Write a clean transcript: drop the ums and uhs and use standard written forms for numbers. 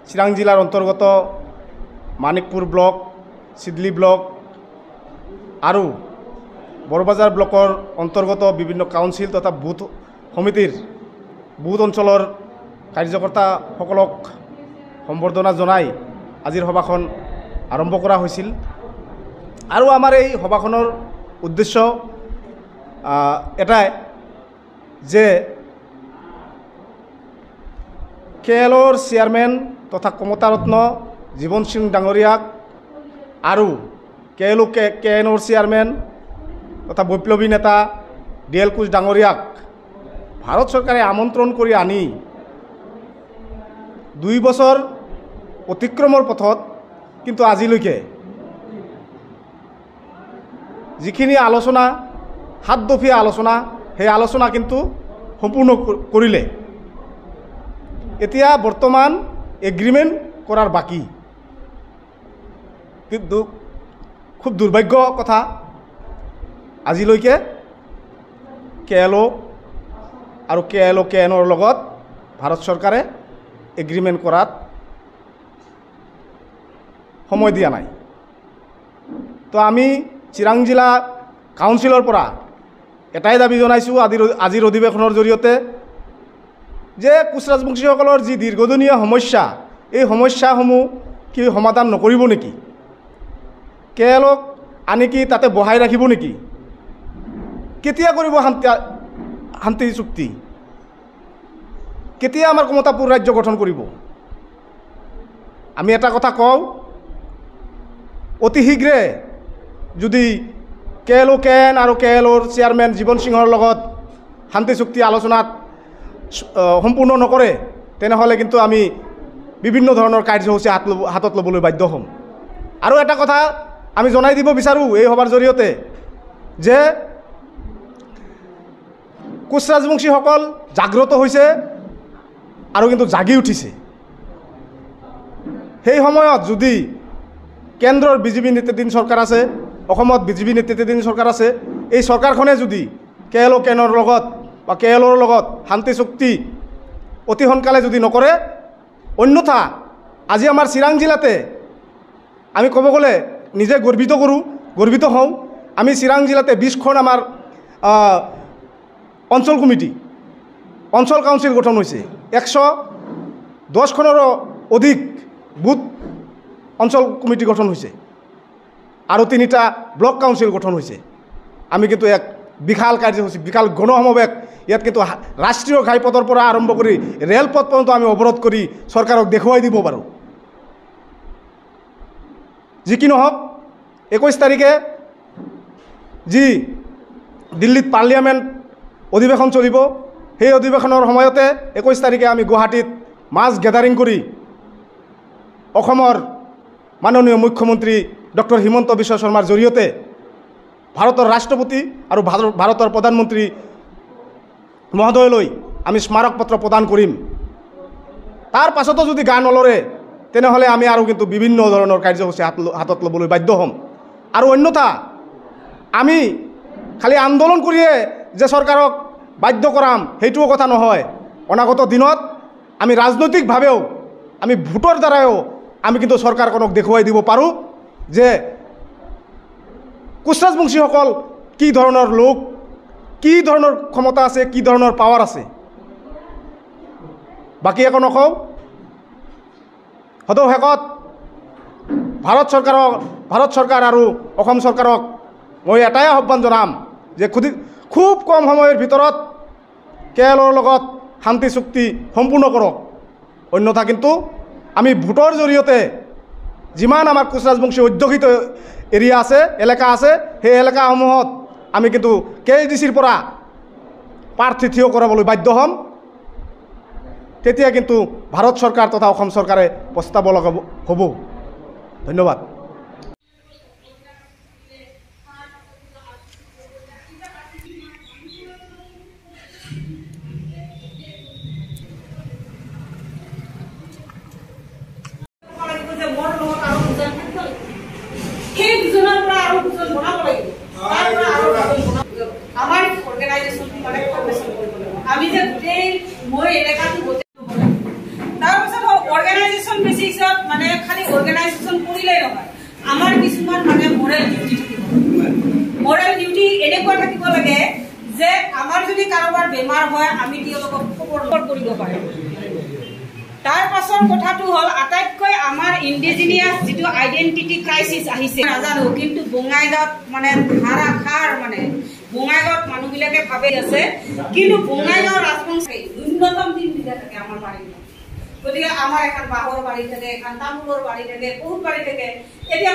চিৰাং জিলাৰ অন্তৰ্গত Manikpur block, Sidli block আৰু বৰবাজাৰ ব্লকৰ অন্তৰ্গত বিভিন্ন কাউন্সিল তথা বুথ সমিতিৰ বুথ অঞ্চলৰ কাৰ্যকৰ্তাসকলক সম্বৰ্ধনা জনাই আজিৰ সভাখন আৰম্ভ কৰা হৈছিল। আৰু আমাৰ এই সভাখনৰ উদ্দেশ্য এটাই যে KLৰ চেয়াৰমেন তথা কমতাৰত্ন জীৱন সিং ডাঙৰীয়াক আৰু KNৰ চেয়াৰমেন তথা বৈপ্লৱী নেতা DL কোচ ডাঙৰীয়াক ভাৰত চৰকাৰে আমন্ত্ৰণ কৰি আনি 2 বছৰ অতিক্ৰমৰ পথত কিন্তু আজিলৈকে যিখিনি আলোচনা 7 দফীয়া আলোচনা, সেই আলোচনা কিন্তু সম্পূৰ্ণ কৰিলে। এতিয়া বৰ্তমান এগ্ৰিমেণ্ট কৰাৰ বাকী। কিন্তু খুব দুৰ্ভাগ্য কথা, আজিলৈকে KLO আৰু KNৰ লগত ভাৰত চৰকাৰে এগ্ৰিমেণ্ট কৰাত সময় দিয়া নাই। তো আমি চিৰাং জিলা কাউন্সিলৰ পৰা এটাই দাবী জনাইছোঁ আজিৰ অধিৱেশনৰ জৰিয়তে যে কোচ ৰাজবংশীসকলৰ যি দীৰ্ঘদিনীয়া সমস্যা, এই সমস্যাসমূহ কি সমাধান নকৰিব নেকি? KLক আনি কি তাতে বহাই ৰাখিব নেকি? কেতিয়া কৰিব শান্তি চুক্তি? কেতিয়া আমাৰ কমতাপুৰ ৰাজ্য গঠন কৰিব? আমি এটা কথা কওঁ, অতি শীঘ্ৰে যদি KN আৰু KLৰ চেয়াৰমেন জীৱন সিঙৰ লগত শান্তি চুক্তি আলোচনাত সম্পূৰ্ণ নকৰে, তেনেহ'লে কিন্তু আমি বিভিন্ন ধৰণৰ কাৰ্যসূচী হাতত ল'বলৈ বাধ্য হ'ম। আৰু এটা কথা আমি জনাই দিব বিচাৰোঁ এই সভাৰ জৰিয়তে যে কোচ ৰাজবংশীসকল জাগ্ৰত হৈছে আৰু কিন্তু জাগি উঠিছে। সেই সময়ত যদি কেন্দ্ৰৰ BJP নেতৃত্বাধীন চৰকাৰ আছে, অসমত BJP নেতৃত্বাধীন চৰকাৰ আছে, এই চৰকাৰখনে যদি KNৰ লগত বা KLৰ লগত শান্তি চুক্তি অতি সোনকালে যদি নকৰে, অন্যথা আজি আমাৰ চিৰাং জিলাতে আমি ক'ব গ'লে নিজে গৰ্বিত হওঁ। আমি চিৰাং জিলাতে 20খন আমাৰ অঞ্চল কমিটি, অঞ্চল কাউন্সিল গঠন হৈছে। 110খনৰো অধিক বুথ অঞ্চল কমিটি গঠন হৈছে আৰু 3টা ব্লক কাউন্সিল গঠন হৈছে। আমি কিন্তু এক বিশাল কাৰ্যসূচী, বিশাল গণসমাৱেশ ইয়াত কিন্তু ৰাষ্ট্ৰীয় ঘাইপথৰ পৰা আৰম্ভ কৰি ৰেলপথ পৰ্যন্ত আমি অৱৰোধ কৰি চৰকাৰক দেখুৱাই দিব পাৰোঁ। যি কি নহওক, 21 তাৰিখে যি দিল্লীত পাৰ্লিয়ামেণ্ট অধিৱেশন চলিব, সেই অধিৱেশনৰ সময়তে 21 তাৰিখে আমি গুৱাহাটীত মাছ গেডাৰিং কৰি অসমৰ মাননীয় মুখ্যমন্ত্ৰী ডক্টৰ হিমন্ত বিশ্ব শৰ্মাৰ জৰিয়তে ভাৰতৰ ৰাষ্ট্ৰপতি আৰু ভাৰতৰ প্ৰধানমন্ত্ৰী মহোদয়লৈ আমি স্মাৰক পত্ৰ প্ৰদান কৰিম। তাৰ পাছতো যদি গা নলৰে, তেনেহ'লে আমি আৰু কিন্তু বিভিন্ন ধৰণৰ কাৰ্যসূচী হাতত ল'বলৈ বাধ্য হ'ম। আৰু অন্যথা আমি খালি আন্দোলন কৰিয়ে যে চৰকাৰক বাধ্য কৰাম, সেইটোও কথা নহয়। অনাগত দিনত আমি ৰাজনৈতিকভাৱেও, আমি ভোটৰ দ্বাৰাও আমি কিন্তু চৰকাৰখনক দেখুৱাই দিব পাৰোঁ যে কোচ ৰাজবংশীসকল কি ধৰণৰ লোক, কি ধৰণৰ ক্ষমতা আছে, কি ধৰণৰ পাৱাৰ আছে। বাকী একো নকওঁ। সদৌ শেষত ভাৰত চৰকাৰ আৰু অসম চৰকাৰক মই এটাই আহ্বান জনাম যে খুব কম সময়ৰ ভিতৰত KLৰ লগত শান্তি চুক্তি সম্পূৰ্ণ কৰক। অন্যথা কিন্তু আমি ভোটৰ জৰিয়তে যিমান আমাৰ কোচ ৰাজবংশী অধ্যুষিত এৰিয়া আছে, এলেকা আছে, সেই এলেকাসমূহত আমি কিন্তু KDCৰ পৰা প্ৰাৰ্থী থিয় কৰাবলৈ বাধ্য হ'ম। তেতিয়া কিন্তু ভাৰত চৰকাৰ তথা অসম চৰকাৰে পস্তাব লগা হ'ব। ধন্যবাদ। আমি যে গোটেই মই এলেকাটো তাৰপিছত অৰ্গেনাইজেশ্যন অবজাৰভেশন বেসিছত মানে খালি অৰ্গানাইজেশন কৰিলেই নহয় আমাৰ কিছুমান মানে মৰেল ডিউটি থাকিব মৰেল ডিউটি এনেকুৱা থাকিব লাগে যে আমাৰ যদি কাৰোবাৰ বেমাৰ হয় আমি তেওঁলোকক খবৰ কৰিব পাৰিম তাৰ পাছৰ কথাটো হল আটাইতকৈ আমাৰ ইন্ডিজিনিয়াস যেটো আইডেন্টিটি ক্ৰাইসিস আহিছে নাজানো কিন্তু বঙাইগাঁৱত মানে ধাৰাখাৰ মানে বঙাইগাঁৱত মানুহবিলাকে ভাবে আছে কিন্তু বঙাইগাঁও ৰাজবংশী ন্যূনতম দিন দিলে থাকে আমাৰ বাড়িত গতিকে আমাৰ এখন বাহৰ বাড়ি থাকে এখন তামোলৰ বাড়ি থাকে বহুত বাড়ি থাকে এতিয়া